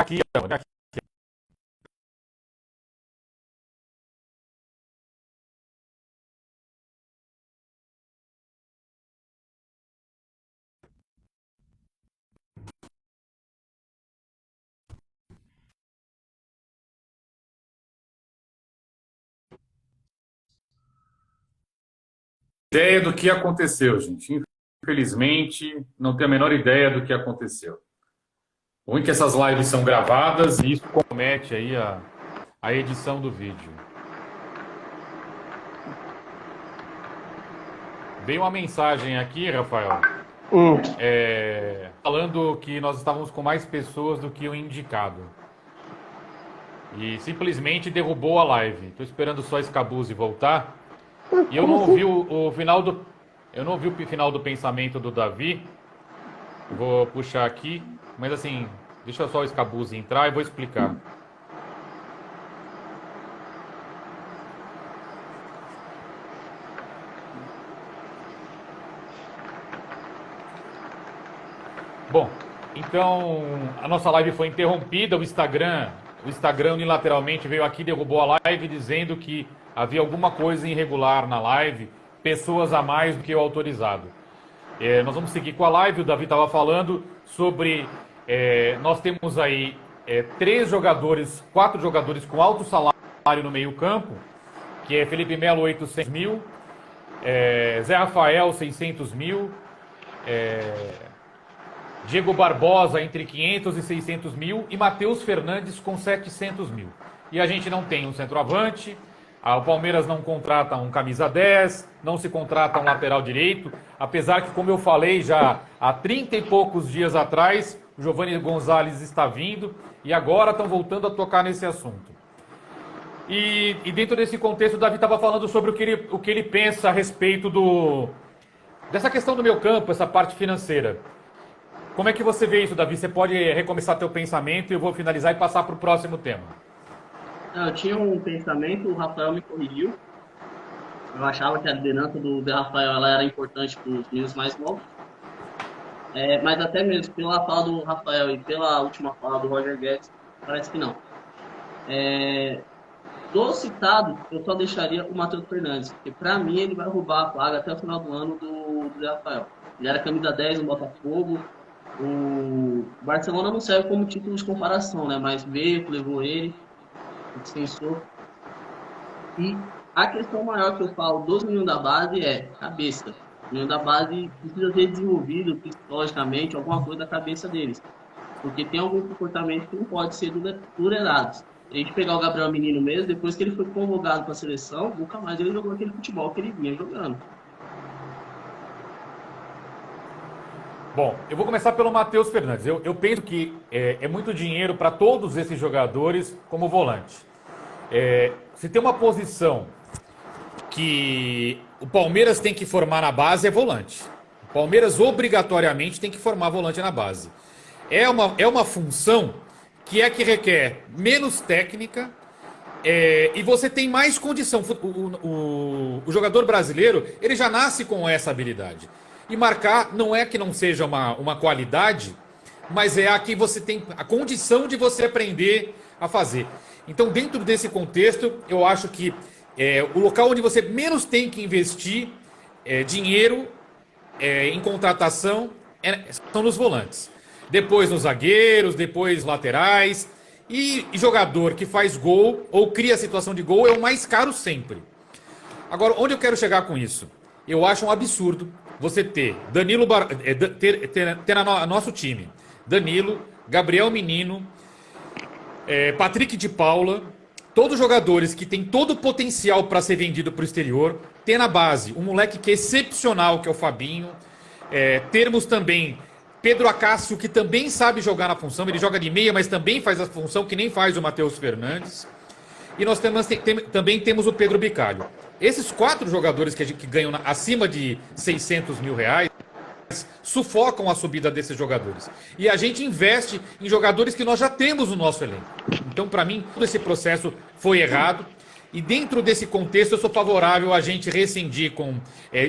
aqui, aqui. Ideia do que aconteceu, gente. Infelizmente, não tenho a menor ideia do que aconteceu. O ruim é que essas lives são gravadas e isso compromete aí a edição do vídeo. Veio uma mensagem aqui, Rafael, falando que nós estávamos com mais pessoas do que o indicado. E simplesmente derrubou a live. Estou esperando só esse Scabuzzi voltar. E eu não ouvi o final do. Eu não ouvi o final do pensamento do Davi. Vou puxar aqui. Mas assim, deixa só o Scabuzzi entrar e vou explicar. Bom, então a nossa live foi interrompida. O Instagram unilateralmente veio aqui, derrubou a live, dizendo que havia alguma coisa irregular na live, pessoas a mais do que o autorizado. Nós vamos seguir com a live. O Davi estava falando sobre... nós temos aí 4 jogadores com alto salário no meio campo, que é Felipe Melo, 800 mil, Zé Rafael, 600 mil, Diego Barbosa, entre 500 e 600 mil, e Matheus Fernandes com 700 mil. E a gente não tem um centroavante, o Palmeiras não contrata um camisa 10, não se contrata um lateral direito, apesar que, como eu falei já há 30 e poucos dias atrás, o Giovanni Gonzalez está vindo e agora estão voltando a tocar nesse assunto. E dentro desse contexto, o Davi estava falando sobre o que ele pensa a respeito dessa questão do meio campo, essa parte financeira. Como é que você vê isso, Davi? Você pode recomeçar teu pensamento e eu vou finalizar e passar para o próximo tema. Eu tinha um pensamento, o Rafael me corrigiu. Eu achava que a liderança do Zé Rafael ela era importante para os meninos mais novos. Mas até mesmo pela fala do Rafael e pela última fala do Roger Guedes, parece que não. Do citado, eu só deixaria o Matheus Fernandes, porque para mim ele vai roubar a vaga até o final do ano do Zé Rafael. Ele era camisa 10 no Botafogo. O Barcelona não serve como título de comparação, né? Mas veio, levou ele, dispensou. E a questão maior que eu falo dos meninos da base é cabeça. O menino da base precisa ser desenvolvido psicologicamente, alguma coisa da cabeça deles. Porque tem algum comportamento que não pode ser tolerado. Se a gente pegar o Gabriel Menino mesmo, depois que ele foi convocado para a seleção, nunca mais ele jogou aquele futebol que ele vinha jogando. Bom, eu vou começar pelo Matheus Fernandes. Eu penso que é muito dinheiro para todos esses jogadores como volante. Se tem uma posição que o Palmeiras tem que formar na base, é volante. O Palmeiras obrigatoriamente tem que formar volante na base. É uma função que requer menos técnica e você tem mais condição. O jogador brasileiro, ele já nasce com essa habilidade. E marcar não é que não seja uma qualidade, mas é a que você tem a condição de você aprender a fazer. Então, dentro desse contexto, eu acho que o local onde você menos tem que investir dinheiro em contratação são nos volantes. Depois nos zagueiros, depois laterais. E jogador que faz gol ou cria situação de gol é o mais caro sempre. Agora, onde eu quero chegar com isso? Eu acho um absurdo você ter Danilo ter no nosso time Danilo, Gabriel Menino, Patrick de Paula, todos jogadores que têm todo o potencial para ser vendido para o exterior, ter na base um moleque que é excepcional, que é o Fabinho, termos também Pedro Acácio, que também sabe jogar na função, ele joga de meia, mas também faz a função que nem faz o Matheus Fernandes. E nós também temos o Pedro Bicalho. Esses 4 jogadores que ganham acima de 600 mil reais sufocam a subida desses jogadores. E a gente investe em jogadores que nós já temos no nosso elenco. Então, para mim, todo esse processo foi errado. E dentro desse contexto, eu sou favorável a gente rescindir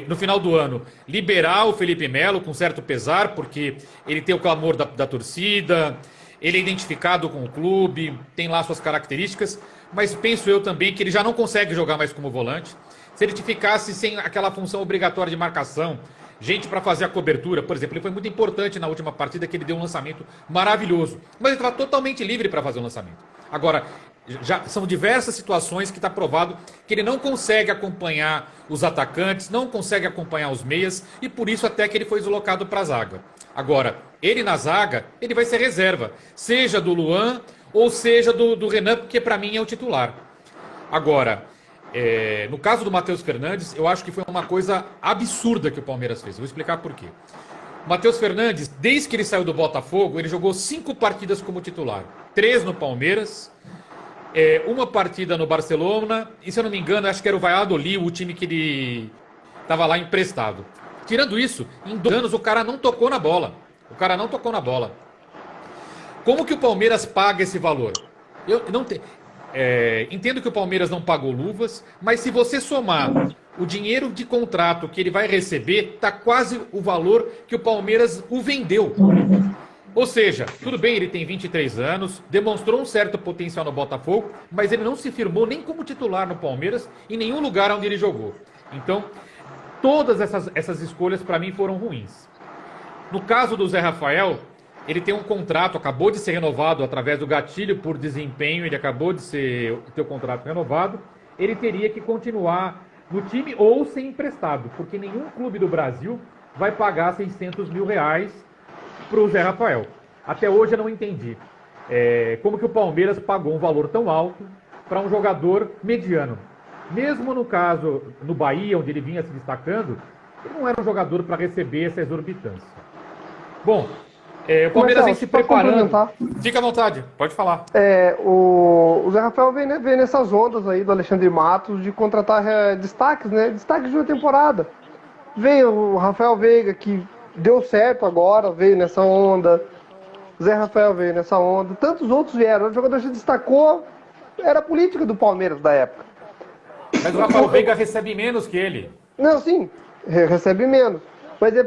no final do ano, liberar o Felipe Melo com certo pesar, porque ele tem o clamor da torcida, ele é identificado com o clube, tem lá suas características, mas penso eu também que ele já não consegue jogar mais como volante. Se ele ficasse sem aquela função obrigatória de marcação, gente para fazer a cobertura, por exemplo, ele foi muito importante na última partida que ele deu um lançamento maravilhoso, mas ele estava totalmente livre para fazer o lançamento. Agora, já são diversas situações que está provado que ele não consegue acompanhar os atacantes, não consegue acompanhar os meias, e por isso até que ele foi deslocado para a zaga. Agora, ele na zaga, ele vai ser reserva, seja do Luan ou seja do Renan, porque para mim é o titular. Agora, no caso do Matheus Fernandes, eu acho que foi uma coisa absurda que o Palmeiras fez. Eu vou explicar por quê. O Matheus Fernandes, desde que ele saiu do Botafogo, ele jogou 5 partidas como titular. 3 no Palmeiras, uma partida no Barcelona, e se eu não me engano, acho que era o Valladolid, o time que ele estava lá emprestado. Tirando isso, em 2 anos o cara não tocou na bola. O cara não tocou na bola. Como que o Palmeiras paga esse valor? Eu não tenho... entendo que o Palmeiras não pagou luvas, mas se você somar o dinheiro de contrato que ele vai receber, está quase o valor que o Palmeiras o vendeu. Ou seja, tudo bem, ele tem 23 anos, demonstrou um certo potencial no Botafogo, mas ele não se firmou nem como titular no Palmeiras, em nenhum lugar onde ele jogou. Então, todas essas escolhas para mim foram ruins. No caso do Zé Rafael, ele tem um contrato, acabou de ser renovado através do gatilho por desempenho, ele acabou de ter o contrato renovado, ele teria que continuar no time ou ser emprestado, porque nenhum clube do Brasil vai pagar 600 mil reais para o Zé Rafael. Até hoje eu não entendi como que o Palmeiras pagou um valor tão alto para um jogador mediano. Mesmo no caso, no Bahia, onde ele vinha se destacando, ele não era um jogador para receber essa exorbitância. Bom, o Palmeiras vem se preparando. Fica à vontade, pode falar. O Zé Rafael vem nessas ondas aí do Alexandre Matos de contratar destaques, né? Destaques de uma temporada. Veio o Rafael Veiga, que deu certo agora, veio nessa onda. Zé Rafael veio nessa onda. Tantos outros vieram. O jogador se destacou, era a política do Palmeiras da época. Mas o Rafael Veiga recebe menos que ele. Não, sim, recebe menos. Mas é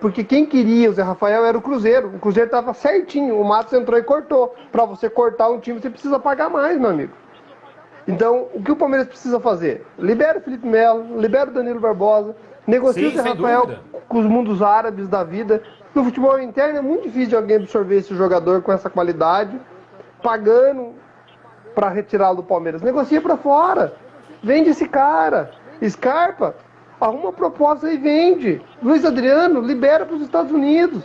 porque quem queria o Zé Rafael era o Cruzeiro. O Cruzeiro estava certinho, o Matos entrou e cortou. Para você cortar um time, você precisa pagar mais, meu amigo. Então, o que o Palmeiras precisa fazer? Libera o Felipe Melo, libera o Danilo Barbosa, negocia o Zé Rafael com os mundos árabes da vida. No futebol interno é muito difícil de alguém absorver esse jogador com essa qualidade, pagando para retirá-lo do Palmeiras. Negocia para fora, vende esse cara. Scarpa, arruma proposta e vende. Luiz Adriano, libera para os Estados Unidos.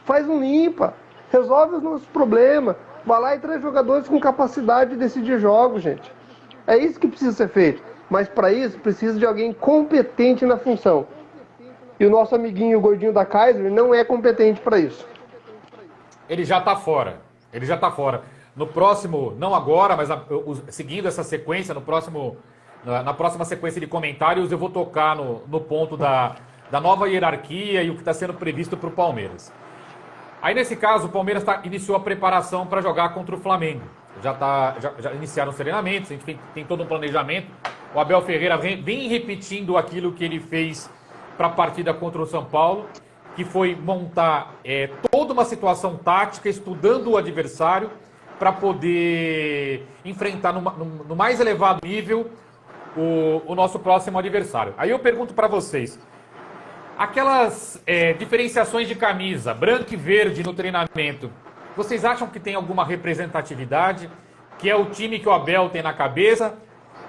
Faz um limpa. Resolve os nossos problemas. Vai lá e traz jogadores com capacidade de decidir jogos, gente. É isso que precisa ser feito. Mas para isso, precisa de alguém competente na função. E o nosso amiguinho, o gordinho da Kaiser, não é competente para isso. Ele já está fora. Ele já está fora. No próximo, não agora, mas seguindo essa sequência, na próxima sequência de comentários, eu vou tocar no ponto da nova hierarquia e o que está sendo previsto para o Palmeiras. Aí, nesse caso, o Palmeiras iniciou a preparação para jogar contra o Flamengo. Já iniciaram os treinamentos, a gente tem todo um planejamento. O Abel Ferreira vem repetindo aquilo que ele fez para a partida contra o São Paulo, que foi montar toda uma situação tática, estudando o adversário, para poder enfrentar no mais elevado nível o nosso próximo adversário. Aí eu pergunto para vocês, aquelas diferenciações de camisa, branco e verde no treinamento, vocês acham que tem alguma representatividade? Que é o time que o Abel tem na cabeça?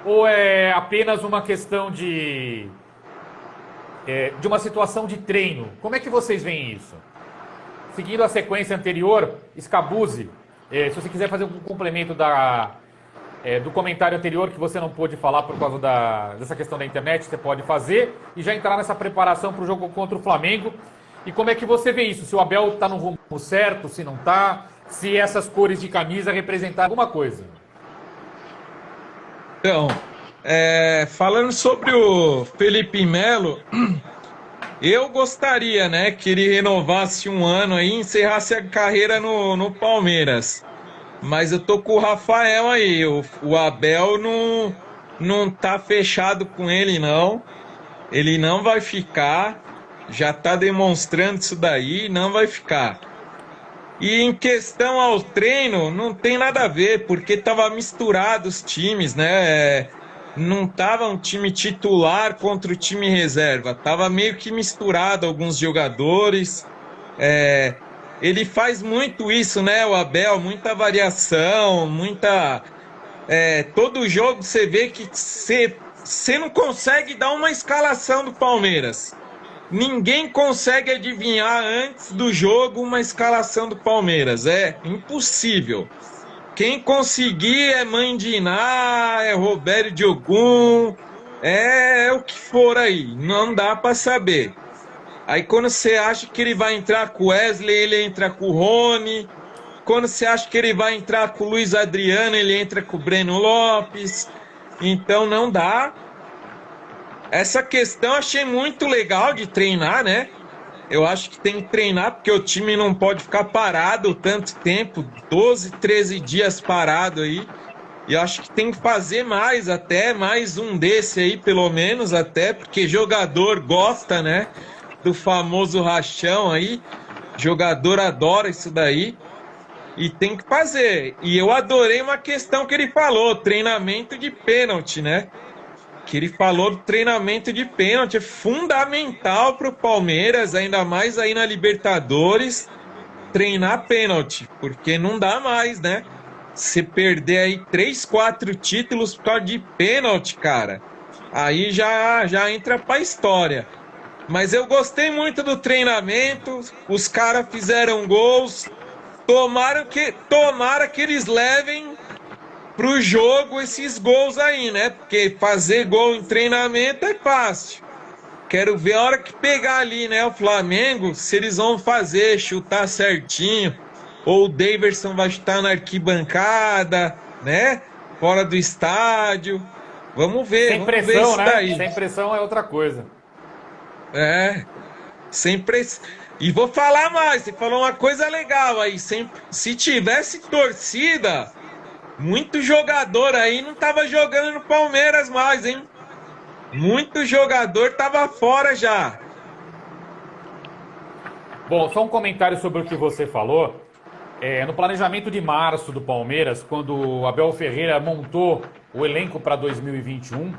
Ou é apenas uma questão de uma situação de treino? Como é que vocês veem isso? Seguindo a sequência anterior, Scabuzzi, se você quiser fazer um complemento do comentário anterior que você não pôde falar por causa dessa questão da internet, você pode fazer e já entrar nessa preparação para o jogo contra o Flamengo. E como é que você vê isso? Se o Abel está no rumo certo, se não está, se essas cores de camisa representam alguma coisa. Então, falando sobre o Felipe Melo, eu gostaria, né, que ele renovasse um ano aí e encerrasse a carreira no Palmeiras. Mas eu tô com o Rafael aí, o Abel não tá fechado com ele, não. Ele não vai ficar, já tá demonstrando isso daí, não vai ficar. E em questão ao treino, não tem nada a ver, porque tava misturado os times, né? Não tava um time titular contra o time reserva, tava meio que misturado alguns jogadores. É, ele faz muito isso, né, o Abel, muita variação, muita. Todo jogo você vê que você não consegue dar uma escalação do Palmeiras. Ninguém consegue adivinhar antes do jogo uma escalação do Palmeiras. É impossível. Quem conseguir é Mãe de Iná, é Roberto Diogun, é o que for aí. Não dá para saber. Aí quando você acha que ele vai entrar com o Wesley, ele entra com o Rony. Quando você acha que ele vai entrar com o Luiz Adriano, ele entra com o Breno Lopes. Então não dá. Essa questão eu achei muito legal de treinar, né? Eu acho que tem que treinar, porque o time não pode ficar parado tanto tempo, 12, 13 dias parado aí. E eu acho que tem que fazer mais, até mais um desse aí, pelo menos, até, porque jogador gosta, né? Do famoso rachão aí. Jogador adora isso daí. E tem que fazer. E eu adorei uma questão que ele falou, treinamento de pênalti, né? Que ele falou do treinamento de pênalti, é fundamental para o Palmeiras, ainda mais aí na Libertadores, treinar pênalti, porque não dá mais, né? Se perder aí 3, 4 títulos por causa de pênalti, cara, aí já entra pra história. Mas eu gostei muito do treinamento, os caras fizeram gols, tomara que eles levem pro jogo esses gols aí, né? Porque fazer gol em treinamento é fácil. Quero ver a hora que pegar ali, né? O Flamengo, se eles vão fazer, chutar certinho. Ou o Daverson vai chutar na arquibancada, né? Fora do estádio. Vamos ver, Sem vamos ver pressão, isso né? daí. Sem pressão é outra coisa. Sem pressão. E vou falar mais, você falou uma coisa legal aí. Se tivesse torcida, muito jogador aí não tava jogando no Palmeiras mais, hein? Muito jogador tava fora já. Bom, só um comentário sobre o que você falou. No planejamento de março do Palmeiras, quando o Abel Ferreira montou o elenco para 2021,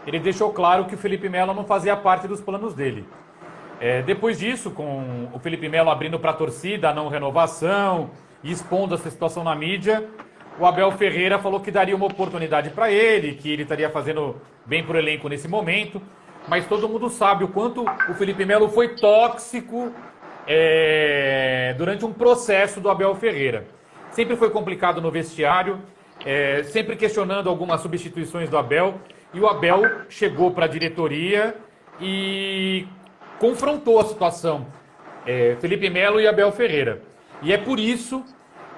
ele deixou claro que o Felipe Melo não fazia parte dos planos dele. Depois disso, com o Felipe Melo abrindo para a torcida a não renovação e expondo essa situação na mídia, o Abel Ferreira falou que daria uma oportunidade para ele, que ele estaria fazendo bem para o elenco nesse momento, mas todo mundo sabe o quanto o Felipe Melo foi tóxico durante um processo do Abel Ferreira. Sempre foi complicado no vestiário, sempre questionando algumas substituições do Abel, e o Abel chegou para a diretoria e confrontou a situação, Felipe Melo e Abel Ferreira. E é por isso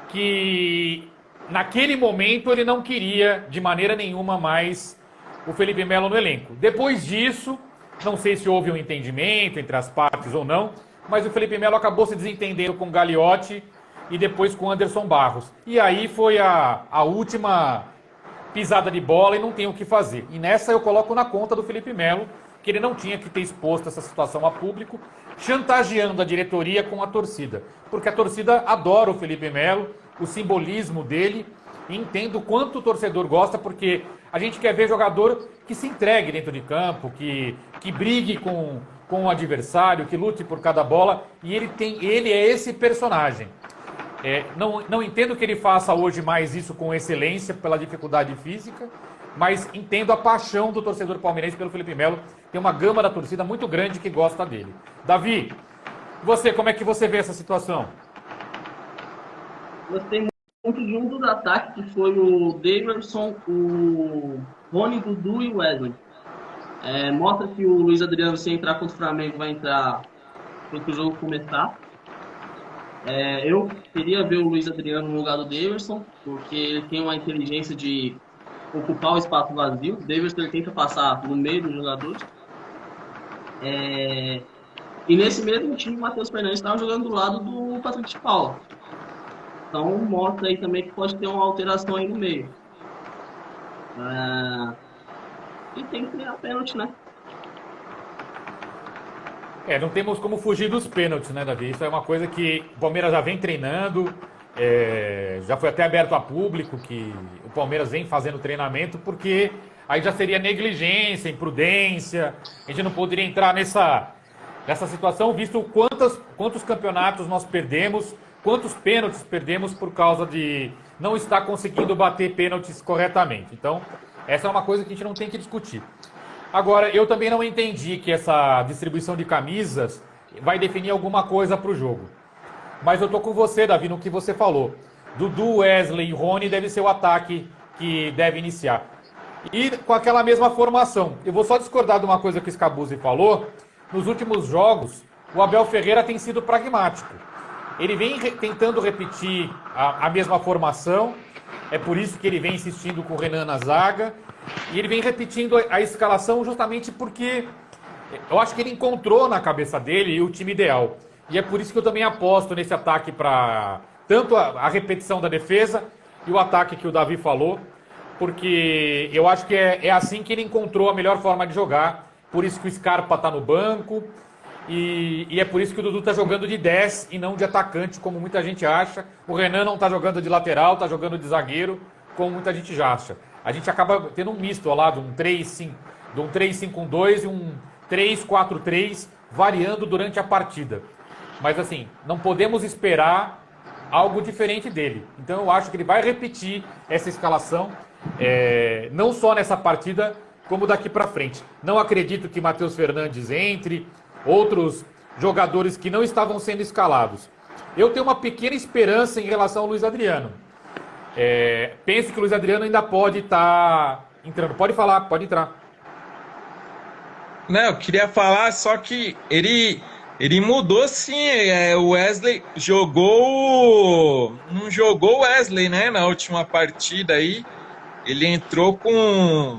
que naquele momento ele não queria de maneira nenhuma mais o Felipe Melo no elenco. Depois disso, não sei se houve um entendimento entre as partes ou não, mas o Felipe Melo acabou se desentendendo com o Gagliotti e depois com o Anderson Barros. E aí foi a última pisada de bola e não tem o que fazer. E nessa eu coloco na conta do Felipe Melo, que ele não tinha que ter exposto essa situação a público, chantageando a diretoria com a torcida. Porque a torcida adora o Felipe Melo, o simbolismo dele, e entendo o quanto o torcedor gosta, porque a gente quer ver jogador que se entregue dentro de campo, que brigue com o adversário, que lute por cada bola, e ele é esse personagem. Não entendo que ele faça hoje mais isso com excelência pela dificuldade física, mas entendo a paixão do torcedor palmeirense pelo Felipe Melo. Tem uma gama da torcida muito grande que gosta dele. Davi, você, como é que você vê essa situação? Gostei muito de um dos ataques, que foi o Daverson, o Rony, Dudu e o Wesley. Mostra que o Luiz Adriano, se entrar contra o Flamengo, vai entrar para o jogo começar. Eu queria ver o Luiz Adriano no lugar do Daverson, porque ele tem uma inteligência de ocupar o espaço vazio. O Daverson ele tenta passar no meio dos jogadores. E nesse mesmo time, o Matheus Fernandes estava jogando do lado do Patrick de Paula. Então mostra aí também que pode ter uma alteração aí no meio. E tem que criar pênalti, né? Não temos como fugir dos pênaltis, né, Davi? Isso é uma coisa que o Palmeiras já vem treinando, já foi até aberto a público que o Palmeiras vem fazendo treinamento, porque aí já seria negligência, imprudência, a gente não poderia entrar nessa situação, visto quantos campeonatos nós perdemos, quantos pênaltis perdemos por causa de não estar conseguindo bater pênaltis corretamente. Então, essa é uma coisa que a gente não tem que discutir. Agora, eu também não entendi que essa distribuição de camisas vai definir alguma coisa para o jogo. Mas eu tô com você, Davi, no que você falou. Dudu, Wesley e Rony deve ser o ataque que deve iniciar. E com aquela mesma formação. Eu vou só discordar de uma coisa que o Scabuzzi falou. Nos últimos jogos, o Abel Ferreira tem sido pragmático. Ele vem tentando repetir a mesma formação. É por isso que ele vem insistindo com o Renan na zaga. E ele vem repetindo a escalação justamente porque eu acho que ele encontrou na cabeça dele o time ideal. E é por isso que eu também aposto nesse ataque para tanto a repetição da defesa e o ataque que o Davi falou. Porque eu acho que é assim que ele encontrou a melhor forma de jogar. Por isso que o Scarpa está no banco. E é por isso que o Dudu está jogando de 10 e não de atacante, como muita gente acha. O Renan não está jogando de lateral, está jogando de zagueiro, como muita gente já acha. A gente acaba tendo um misto lá de um 3-5-1-2 e um 3-4-3 variando durante a partida. Mas assim, não podemos esperar algo diferente dele. Então eu acho que ele vai repetir essa escalação, não só nessa partida, como daqui para frente. Não acredito que Matheus Fernandes entre, outros jogadores que não estavam sendo escalados. Eu tenho uma pequena esperança em relação ao Luiz Adriano. Penso que o Luiz Adriano ainda pode estar entrando. Pode falar, pode entrar. Não, eu queria falar só que ele mudou sim. O Wesley não jogou o Wesley, né? Na última partida aí. Ele entrou com...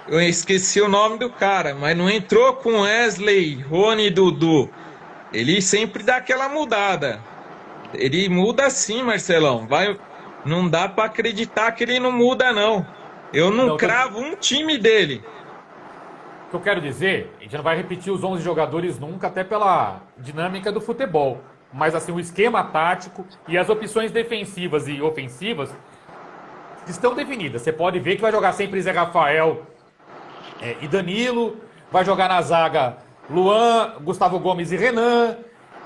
Eu esqueci o nome do cara, mas não entrou com Wesley, Rony e Dudu. Ele sempre dá aquela mudada. Ele muda sim, Marcelão. Não dá para acreditar que ele não muda, não. Eu não cravo um time dele. O que eu quero dizer, a gente não vai repetir os 11 jogadores nunca, até pela dinâmica do futebol. Mas assim, o esquema tático e as opções defensivas e ofensivas estão definidas. Você pode ver que vai jogar sempre Zé Rafael e Danilo, vai jogar na zaga Luan, Gustavo Gomes e Renan.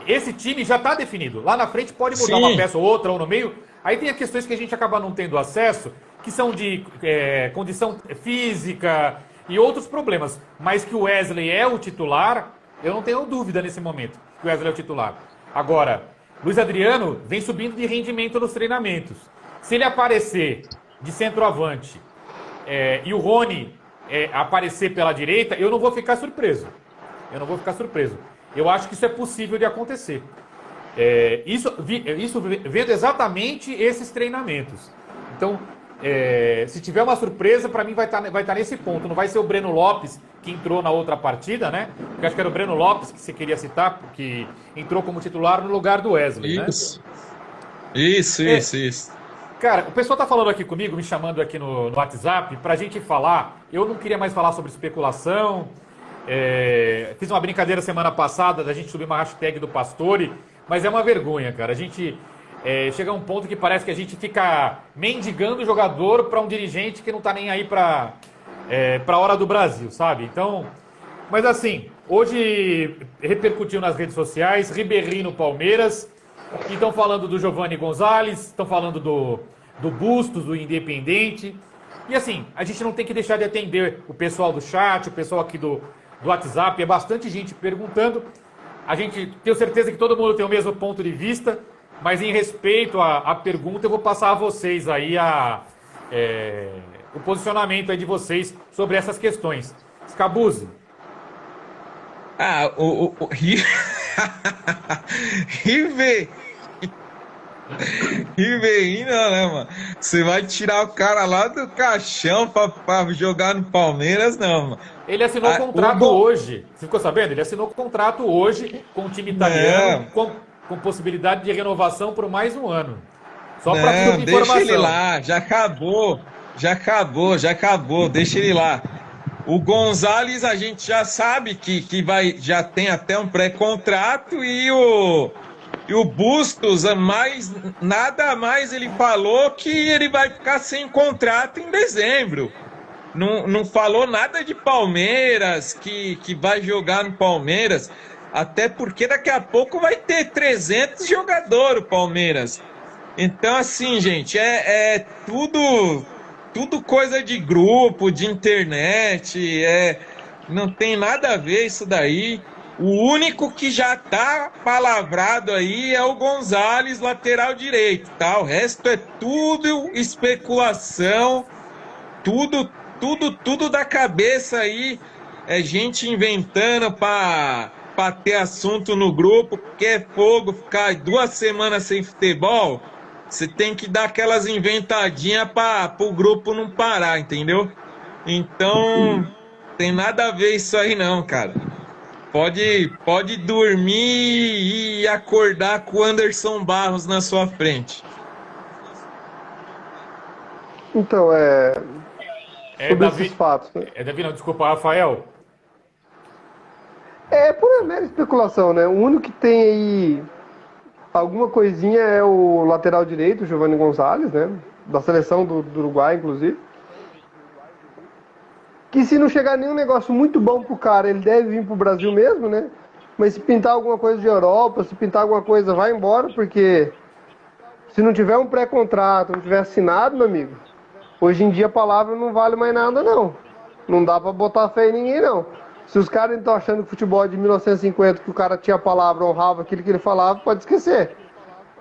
Esse time já está definido. Lá na frente pode mudar uma peça ou outra, ou no meio. Aí tem as questões que a gente acaba não tendo acesso, que são de condição física e outros problemas. Mas que o Wesley é o titular, eu não tenho dúvida nesse momento que o Wesley é o titular. Agora, Luiz Adriano vem subindo de rendimento nos treinamentos. Se ele aparecer de centroavante e o Rony aparecer pela direita, eu não vou ficar surpreso. Eu acho que isso é possível de acontecer. Isso vendo exatamente esses treinamentos. Então, se tiver uma surpresa, para mim vai estar nesse ponto. Não vai ser o Breno Lopes, que entrou na outra partida, né? Porque acho que era o Breno Lopes que você queria citar, porque entrou como titular no lugar do Wesley, isso. Né? Isso. Cara, o pessoal tá falando aqui comigo, me chamando aqui no WhatsApp, pra gente falar. Eu não queria mais falar sobre especulação. Fiz uma brincadeira semana passada da gente subir uma hashtag do Pastore, mas é uma vergonha, cara. A gente chega a um ponto que parece que a gente fica mendigando o jogador para um dirigente que não tá nem aí pra hora do Brasil, sabe? Então, mas assim, hoje repercutiu nas redes sociais, Ribéry no Palmeiras, e estão falando do Giovanni Gonzalez, estão falando do Bustos, do Independente. E assim, a gente não tem que deixar de atender o pessoal do chat, o pessoal aqui do WhatsApp, é bastante gente perguntando. A gente tem certeza que todo mundo tem o mesmo ponto de vista, mas em respeito à pergunta, eu vou passar a vocês aí o posicionamento aí de vocês sobre essas questões. Scabuzzi. O Ribéry não, né, mano? Você vai tirar o cara lá do caixão pra jogar no Palmeiras, não, mano. Ele assinou contrato hoje. Você ficou sabendo? Ele assinou contrato hoje com o time italiano, com possibilidade de renovação por mais um ano. Só pra ter informação. Deixa ele lá, já acabou, deixa ele lá. O Gonzalez a gente já sabe que já tem até um pré-contrato e o Bustos, nada mais ele falou que ele vai ficar sem contrato em dezembro. Não falou nada de Palmeiras, que vai jogar no Palmeiras, até porque daqui a pouco vai ter 300 jogadores o Palmeiras. Então, assim, gente, é tudo coisa de grupo, de internet, não tem nada a ver isso daí. O único que já tá palavrado aí é o Gonzalez, lateral direito, tá? O resto é tudo especulação, tudo da cabeça aí, é gente inventando pra ter assunto no grupo, porque é fogo ficar 2 semanas sem futebol. Você tem que dar aquelas inventadinhas para o grupo não parar, entendeu? Então, tem nada a ver isso aí não, cara. Pode dormir e acordar com o Anderson Barros na sua frente. Então, sobre Davi, esses fatos, né? Davi, não, desculpa, Rafael. É pura mera especulação, né? O único que tem aí alguma coisinha é o lateral direito, o Giovanni Gonzalez, né? Da seleção do Uruguai, inclusive. Que se não chegar nenhum negócio muito bom pro cara, ele deve vir pro Brasil mesmo, né? Mas se pintar alguma coisa de Europa, se pintar alguma coisa, vai embora, porque se não tiver um pré-contrato, não tiver assinado, meu amigo, hoje em dia a palavra não vale mais nada, não. Não dá pra botar fé em ninguém, não. Se os caras estão achando que futebol é de 1950, que o cara tinha a palavra, honrava aquilo que ele falava, pode esquecer.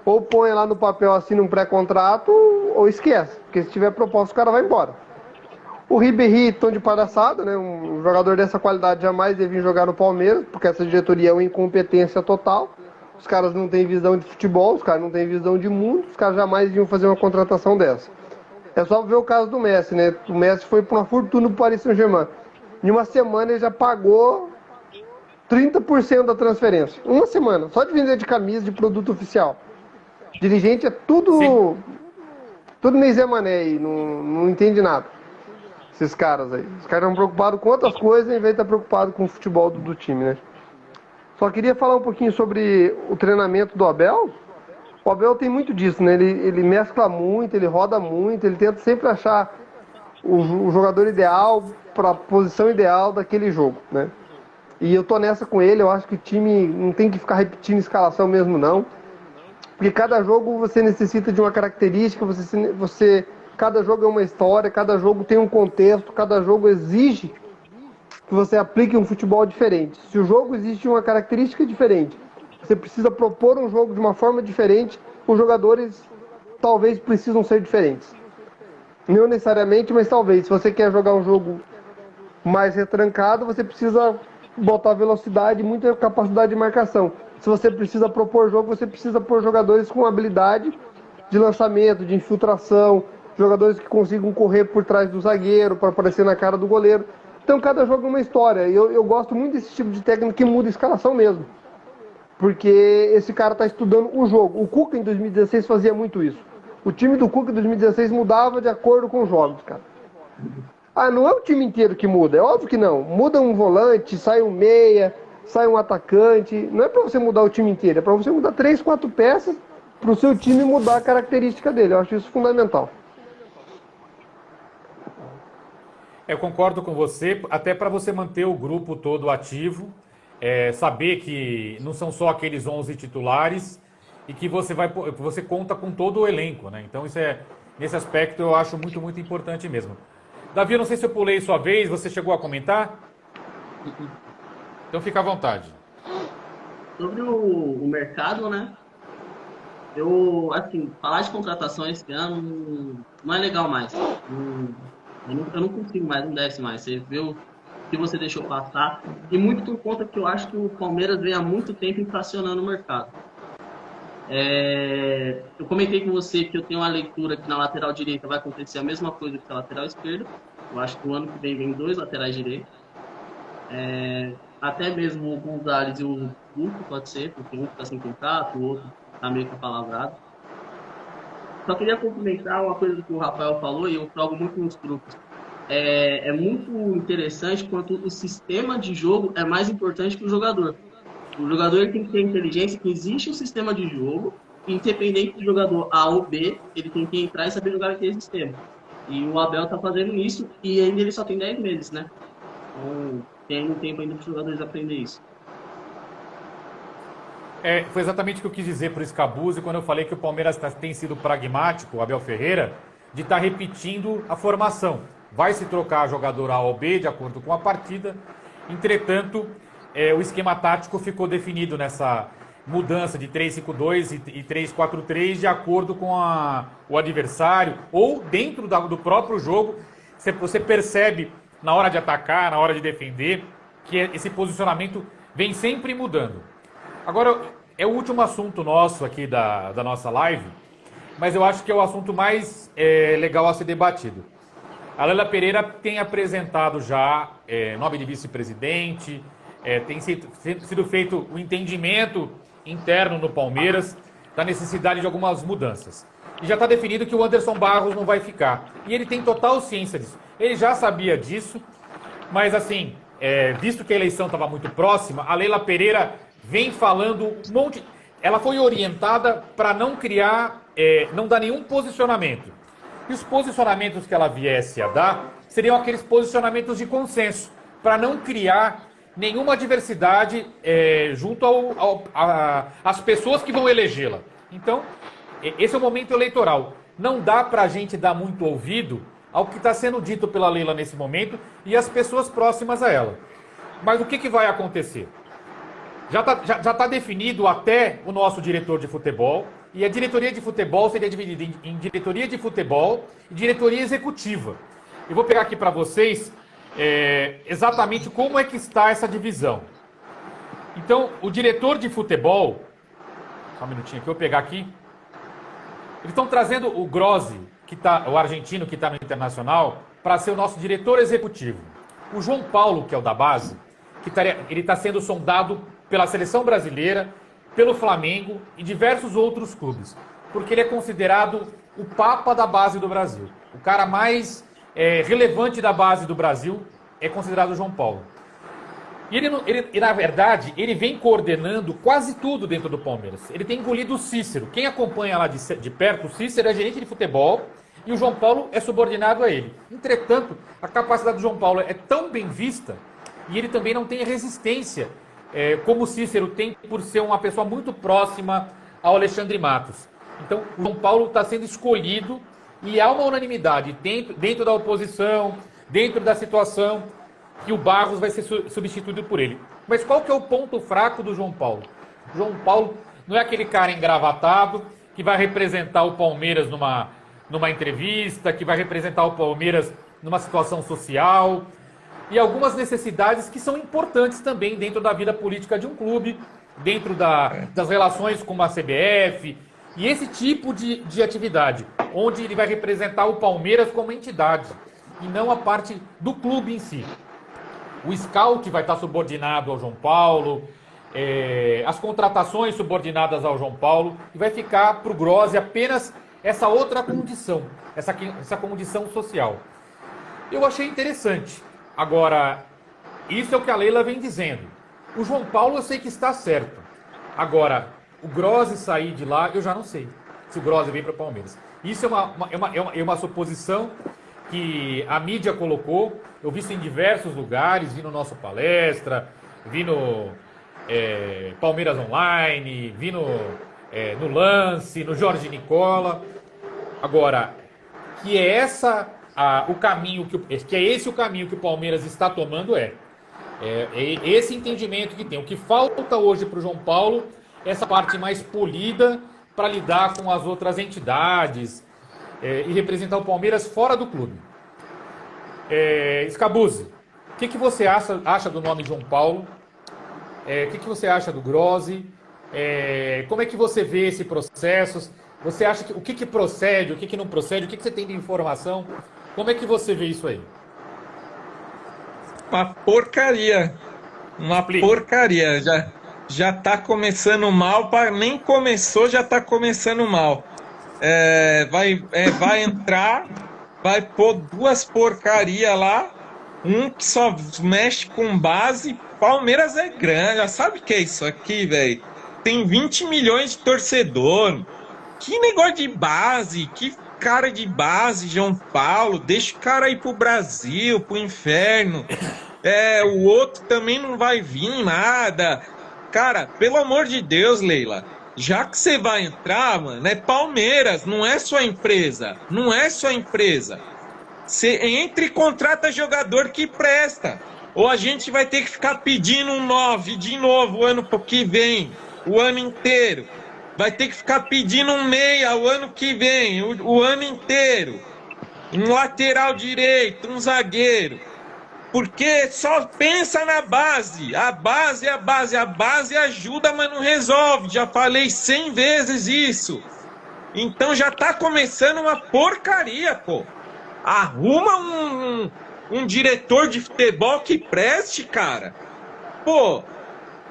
Ou põe lá no papel, assina um pré-contrato, ou esquece. Porque se tiver proposta, o cara vai embora. O Ribéry, tom de palhaçada, né? Um jogador dessa qualidade jamais devia jogar no Palmeiras, porque essa diretoria é uma incompetência total. Os caras não têm visão de futebol, os caras não têm visão de mundo, os caras jamais iam fazer uma contratação dessa. É só ver o caso do Messi, né? O Messi foi por uma fortuna pro Paris Saint-Germain. Em uma semana ele já pagou 30% da transferência. Uma semana, só de vender de camisa, de produto oficial. Dirigente é tudo meio Zé Mané aí, não entende nada. Esses caras aí. Os caras estão preocupados com outras coisas em vez de estar preocupados com o futebol do time, né? Só queria falar um pouquinho sobre o treinamento do Abel. O Abel tem muito disso, né? Ele mescla muito, ele roda muito, ele tenta sempre achar o jogador ideal para a posição ideal daquele jogo, né? E eu tô nessa com ele, eu acho que o time não tem que ficar repetindo escalação mesmo, não. Porque cada jogo você necessita de uma característica, cada jogo é uma história, cada jogo tem um contexto, cada jogo exige que você aplique um futebol diferente. Se o jogo existe uma característica diferente, você precisa propor um jogo de uma forma diferente, os jogadores talvez precisam ser diferentes. Não necessariamente, mas talvez. Se você quer jogar um jogo mais retrancado, você precisa botar velocidade e muita capacidade de marcação. Se você precisa propor jogo, você precisa pôr jogadores com habilidade de lançamento, de infiltração, jogadores que consigam correr por trás do zagueiro para aparecer na cara do goleiro. Então cada jogo é uma história. E eu gosto muito desse tipo de técnico que muda a escalação mesmo. Porque esse cara está estudando o jogo. O Cuca em 2016 fazia muito isso. O time do Cuca em 2016 mudava de acordo com os jogos, cara. Ah, não é o time inteiro que muda, é óbvio que não. Muda um volante, sai um meia, sai um atacante. Não é para você mudar o time inteiro, é para você mudar 3, 4 peças para o seu time mudar a característica dele. Eu acho isso fundamental. Eu concordo com você, até para você manter o grupo todo ativo, saber que não são só aqueles 11 titulares e que você conta com todo o elenco, né? Então nesse aspecto eu acho muito, muito importante mesmo. Davi, eu não sei se eu pulei sua vez, você chegou a comentar? Então fica à vontade. Sobre o mercado, né? Falar de contratação esse ano não é legal mais. Eu não consigo mais, não desce mais. Você vê o que você deixou passar. E muito por conta que eu acho que o Palmeiras vem há muito tempo inflacionando o mercado. Eu comentei com você que eu tenho uma leitura que na lateral direita vai acontecer a mesma coisa que na lateral esquerda. Eu acho que o ano que vem 2 laterais direitos. Até mesmo o Gonzalez e o Guto pode ser, porque um está sem contrato, o outro está meio que palavrado. Só queria complementar uma coisa que o Rafael falou e eu jogo muito nos grupos. é muito interessante quanto o sistema de jogo é mais importante que o jogador. O jogador ele tem que ter inteligência que existe um sistema de jogo, independente do jogador A ou B, ele tem que entrar e saber jogar aquele sistema. E o Abel tá fazendo isso e ainda ele só tem 10 meses, né? Então tem um tempo ainda para os jogadores aprender isso. Foi exatamente o que eu quis dizer para o Scabuzzi quando eu falei que o Palmeiras tem sido pragmático, o Abel Ferreira, de estar repetindo a formação. Vai se trocar jogador A ou B de acordo com a partida. Entretanto, o esquema tático ficou definido nessa mudança de 3-5-2 e 3-4-3 de acordo com o adversário ou dentro do próprio jogo. Você percebe na hora de atacar, na hora de defender, que esse posicionamento vem sempre mudando. Agora, é o último assunto nosso aqui da nossa live, mas eu acho que é o assunto mais legal a ser debatido. A Leila Pereira tem apresentado já nome de vice-presidente, tem sido feito o entendimento interno no Palmeiras da necessidade de algumas mudanças. E já está definido que o Anderson Barros não vai ficar. E ele tem total ciência disso. Ele já sabia disso, mas assim, visto que a eleição estava muito próxima, a Leila Pereira vem falando um monte. Ela foi orientada para não criar, não dar nenhum posicionamento. E os posicionamentos que ela viesse a dar seriam aqueles posicionamentos de consenso, para não criar nenhuma adversidade junto às pessoas que vão elegê-la. Então, esse é o momento eleitoral. Não dá para a gente dar muito ouvido ao que está sendo dito pela Leila nesse momento e as pessoas próximas a ela. Mas o que vai acontecer? Já tá definido até o nosso diretor de futebol, e a diretoria de futebol seria dividida em diretoria de futebol e diretoria executiva. Eu vou pegar aqui para vocês exatamente como é que está essa divisão. Então, o diretor de futebol, só um minutinho que eu vou pegar aqui, eles estão trazendo o Grossi, o argentino que está no Internacional, para ser o nosso diretor executivo. O João Paulo, que é o da base, ele está sendo sondado pela seleção brasileira, pelo Flamengo e diversos outros clubes, porque ele é considerado o papa da base do Brasil. O cara mais relevante da base do Brasil é considerado o João Paulo. E na verdade, ele vem coordenando quase tudo dentro do Palmeiras. Ele tem engolido o Cícero. Quem acompanha lá de perto, o Cícero é gerente de futebol e o João Paulo é subordinado a ele. Entretanto, a capacidade do João Paulo é tão bem vista e ele também não tem resistência como o Cícero tem por ser uma pessoa muito próxima ao Alexandre Matos. Então, o João Paulo está sendo escolhido e há uma unanimidade dentro da oposição, dentro da situação, que o Barros vai ser substituído por ele. Mas qual que é o ponto fraco do João Paulo? O João Paulo não é aquele cara engravatado que vai representar o Palmeiras numa entrevista, que vai representar o Palmeiras numa situação social, e algumas necessidades que são importantes também dentro da vida política de um clube, dentro das relações com a CBF, e esse tipo de atividade, onde ele vai representar o Palmeiras como entidade, e não a parte do clube em si. O scout vai estar subordinado ao João Paulo, as contratações subordinadas ao João Paulo, e vai ficar para o Grossi apenas essa outra condição, essa condição social. Eu achei interessante. Agora, isso é o que a Leila vem dizendo. O João Paulo eu sei que está certo. Agora, o Grossi sair de lá, eu já não sei se o Grossi vem para o Palmeiras. Isso é uma suposição que a mídia colocou. Eu vi isso em diversos lugares, vi no nosso palestra, vi no Palmeiras Online, vi no Lance, no Jorge Nicola. Agora, que é o caminho que é esse o caminho que o Palmeiras está tomando esse entendimento que tem. O que falta hoje para o João Paulo é essa parte mais polida para lidar com as outras entidades e representar o Palmeiras fora do clube. Scabuzzi, o que você acha do nome João Paulo? O que você acha do Grossi? Como é que você vê esse processo? Você acha que o que procede, o que não procede? O que você tem de informação? Como é que você vê isso aí? Uma porcaria. Porcaria. Já tá começando mal, nem começou, já tá começando mal. Vai entrar vai pôr duas porcaria lá, um que só mexe com base. Palmeiras é grande, já sabe o que é isso aqui, velho? Tem 20 milhões de torcedor. Que negócio de base, que cara de base, João Paulo. Deixa o cara ir pro Brasil, pro inferno. O outro também não vai vir nada. Cara, pelo amor de Deus, Leila, já que você vai entrar, mano, é Palmeiras, não é sua empresa. Não é sua empresa. Você entra e contrata jogador que presta. Ou a gente vai ter que ficar pedindo um 9 de novo o ano que vem, o ano inteiro. Vai ter que ficar pedindo um meia o ano que vem, o ano inteiro. Um lateral direito, um zagueiro. Porque só pensa na base. A base ajuda, mas não resolve. Já falei 100 vezes isso. Então já tá começando uma porcaria, pô. Arruma um diretor de futebol que preste, cara. Pô,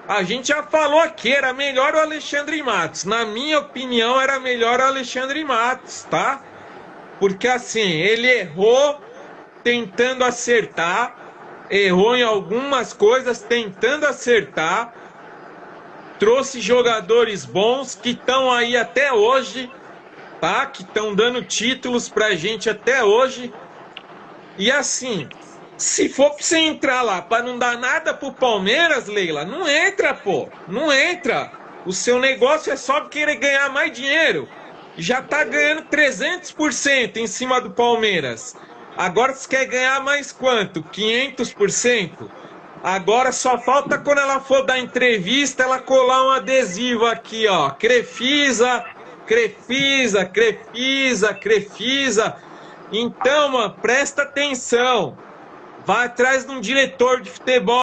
a gente já falou aqui, era melhor o Alexandre Matos. Na minha opinião, era melhor o Alexandre Matos, tá? Porque assim, ele errou tentando acertar, errou em algumas coisas tentando acertar, trouxe jogadores bons que estão aí até hoje, tá? Que estão dando títulos pra gente até hoje. E assim, se for pra você entrar lá pra não dar nada pro Palmeiras, Leila, não entra, pô. Não entra. O seu negócio é só querer ganhar mais dinheiro. Já tá ganhando 300% em cima do Palmeiras. Agora você quer ganhar mais quanto? 500%? Agora só falta quando ela for dar entrevista, ela colar um adesivo aqui, ó. Crefisa, Crefisa, Crefisa, Crefisa. Então, mano, presta atenção. Vai atrás de um diretor de futebol